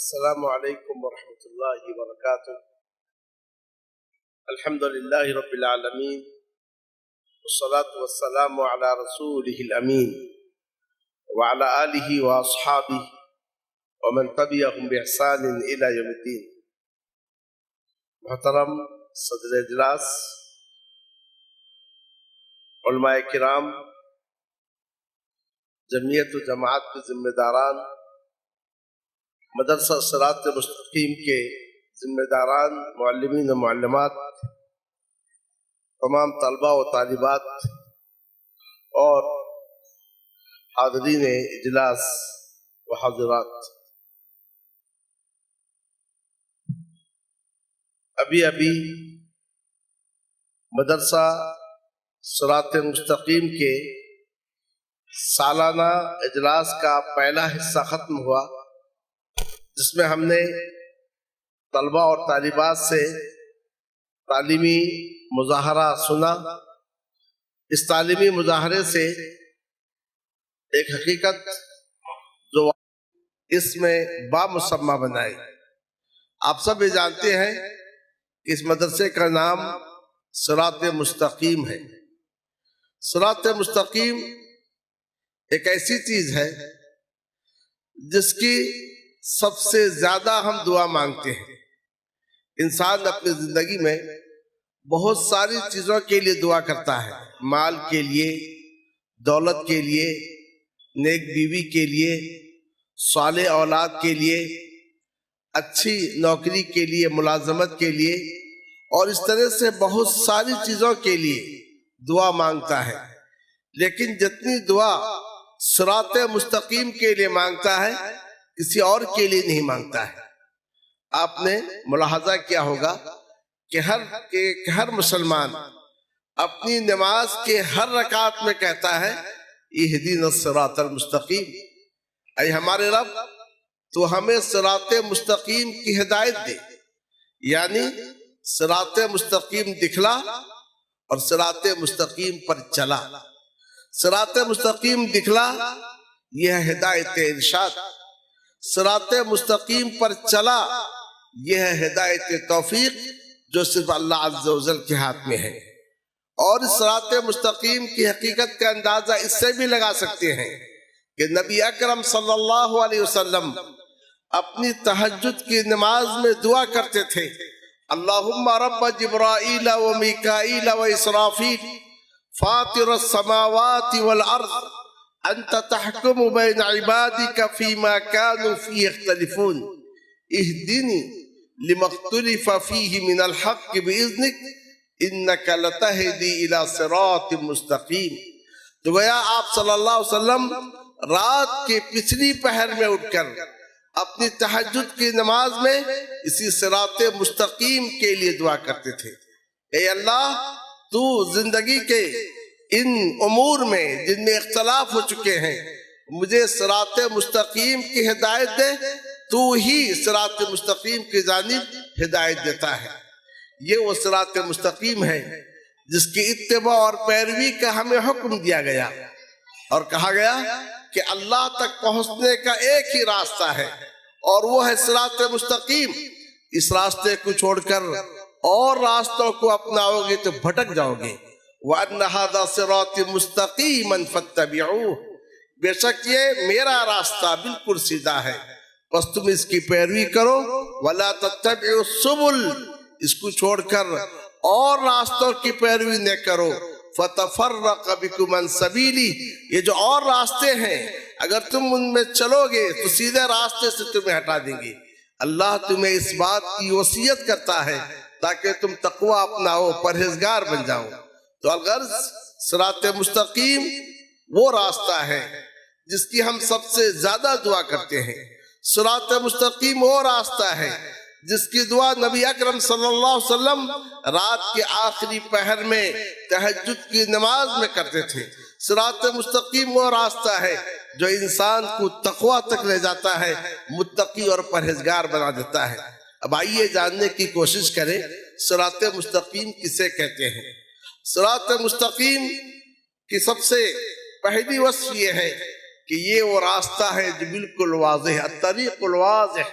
السلام علیکم ورحمۃ اللہ وبرکاتہ۔ الحمد للہ رب العالمین والصلاة والسلام علی رسولہ الامین وعلی آلہ واصحابہ ومن تبعہم بإحسان الی یوم الدین۔ محترم صدر اجلاس، علماء کرام، جمعیت و جماعت کے ذمہ داران، مدرسہ صراط مستقیم کے ذمہ داران، معلمین و معلمات، تمام طلباء و طالبات اور حاضرین اجلاس و حاضرات، ابھی مدرسہ صراط مستقیم کے سالانہ اجلاس کا پہلا حصہ ختم ہوا، جس میں ہم نے طلباء اور طالبات سے تعلیمی مظاہرہ سنا۔ اس تعلیمی مظاہرے سے ایک حقیقت جو اس میں بامسمى بنائی۔ آپ سب یہ جانتے ہیں کہ اس مدرسے کا نام صراط مستقیم ہے۔ صراط مستقیم ایک ایسی چیز ہے جس کی سب سے زیادہ ہم دعا مانگتے ہیں۔ انسان اپنی زندگی میں بہت ساری چیزوں کے لیے دعا کرتا ہے، مال کے لیے، دولت کے لیے، نیک بیوی کے لیے، صالح اولاد کے لیے، اچھی نوکری کے لیے، ملازمت کے لیے، اور اس طرح سے بہت ساری چیزوں کے لیے دعا مانگتا ہے۔ لیکن جتنی دعا صراط مستقیم کے لیے مانگتا ہے، کسی اور کے لیے نہیں مانگتا ہے۔ آپ نے ملاحظہ کیا ہوگا کہ ہر مسلمان اپنی نماز کے ہر رکعت میں کہتا ہے اہدینا الصراط المستقیم، اے ہمارے رب تو ہمیں صراط مستقیم کی ہدایت دے، یعنی صراط مستقیم دکھلا اور صراط مستقیم پر چلا۔ صراط مستقیم دکھلا یہ ہے ہدایت ارشاد، صراط مستقیم پر چلا یہ ہے ہدایت توفیق، جو صرف اللہ عز و جل کے ہاتھ میں ہے۔ اور اس صراط مستقیم کی حقیقت کا اندازہ اس سے بھی لگا سکتے ہیں کہ نبی اکرم صلی اللہ علیہ وسلم اپنی تہجد کی نماز میں دعا کرتے تھے، اللہم رب جبرائیل و میکائیل و اسرافیل فاطر السماوات والارض انت تحکم بین عبادک فیما كانوا فیہ یختلفون اہدنی لما اختلف فیہ من الحق باذنک انک لتہدی الی صراط مستقیم۔ تو گویا آپ صلی اللہ علیہ وسلم رات کے پچھلی پہر میں اٹھ کر اپنی تہجد کی نماز میں اسی صراط مستقیم کے لیے دعا کرتے تھے، اے اللہ تو زندگی کے ان امور میں جن میں اختلاف ہو چکے ہیں، مجھے صراط مستقیم کی ہدایت دے، تو ہی صراط مستقیم کی جانب ہدایت دیتا ہے۔ یہ وہ صراط مستقیم ہے جس کی اتباع اور پیروی کا ہمیں حکم دیا گیا، اور کہا گیا کہ اللہ تک پہنچنے کا ایک ہی راستہ ہے اور وہ ہے صراط مستقیم۔ اس راستے کو چھوڑ کر اور راستوں کو اپناؤ گے تو بھٹک جاؤ گے۔ وَأَنَّ هَذَا صِرَاطِ مُسْتَقِيمًا فَاتَّبِعُوهُ، بے شک یہ میرا راستہ بالکل سیدھا ہے، بس تم اس کی پیروی کرو۔ وَلَا تَتَّبِعُوا السُّبُلَ، اس کو چھوڑ کر اور راستوں کی پیروی نہ کرو۔ فَتَفَرَّقَ بِكُمْ عَنْ سَبِيلِهِ، یہ جو اور راستے ہیں اگر تم ان میں چلو گے تو سیدھے راستے سے تمہیں ہٹا دیں گے۔ اللہ تمہیں اس بات کی وصیت کرتا ہے تاکہ تم تقوی اپناؤ، پرہیزگار بن جاؤ۔ تو الغرض صراط مستقیم وہ راستہ ہے جس کی ہم سب سے زیادہ دعا کرتے ہیں۔ صراط مستقیم وہ راستہ ہے جس کی دعا نبی اکرم صلی اللہ علیہ وسلم رات کے آخری پہر میں تہجد کی نماز میں کرتے تھے۔ صراط مستقیم وہ راستہ ہے جو انسان کو تقوی تک لے جاتا ہے، متقی اور پرہیزگار بنا دیتا ہے۔ اب آئیے جاننے کی کوشش کریں صراط مستقیم کسے کہتے ہیں۔ صراط مستقیم کی سب سے پہلی وصف یہ ہے کہ یہ وہ راستہ ہے جو بالکل واضح ہے، الطریق الواضح،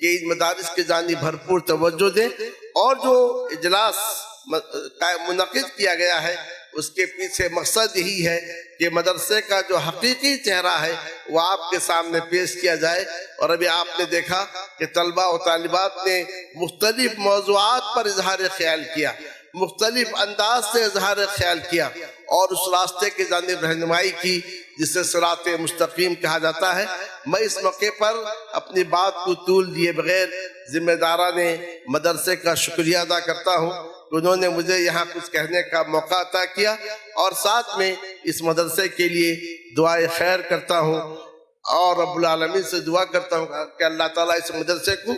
کہ ان مدارس کے جانب بھرپور توجہ دیں، اور جو اجلاس منعقد کیا گیا ہے اس کے پیچھے مقصد یہی ہے کہ مدرسے کا جو حقیقی چہرہ ہے وہ آپ کے سامنے پیش کیا جائے۔ اور ابھی آپ نے دیکھا کہ طلبہ و طالبات نے مختلف موضوعات پر اظہار خیال کیا، مختلف انداز سے اظہار خیال کیا اور اس راستے کی جانب رہنمائی کی جسے صراط مستقیم کہا جاتا ہے۔ میں اس موقع پر اپنی بات کو طول دیے بغیر ذمہ داران مدرسے کا شکریہ ادا کرتا ہوں کہ انہوں نے مجھے یہاں کچھ کہنے کا موقع عطا کیا، اور ساتھ میں اس مدرسے کے لیے دعائے خیر کرتا ہوں اور رب العالمین سے دعا کرتا ہوں کہ اللہ تعالیٰ اس مدرسے کو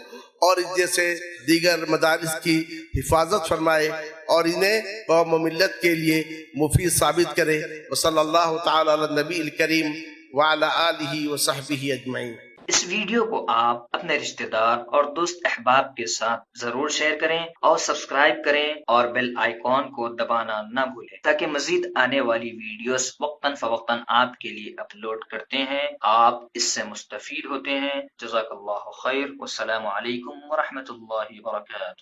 اور اس جیسے دیگر مدارس کی حفاظت فرمائے اور انہیں قوم و ملت کے لیے مفید ثابت کرے۔ وصلی اللہ تعالی علی النبی الکریم وعلی آلہ وصحبہ اجمعین۔ اس ویڈیو کو آپ اپنے رشتہ دار اور دوست احباب کے ساتھ ضرور شیئر کریں اور سبسکرائب کریں اور بیل آئیکن کو دبانا نہ بھولیں تاکہ مزید آنے والی ویڈیوز وقتاً فوقتاً آپ کے لیے اپلوڈ کرتے ہیں آپ اس سے مستفید ہوتے ہیں۔ جزاک اللہ خیر، والسلام علیکم ورحمۃ اللہ وبرکاتہ۔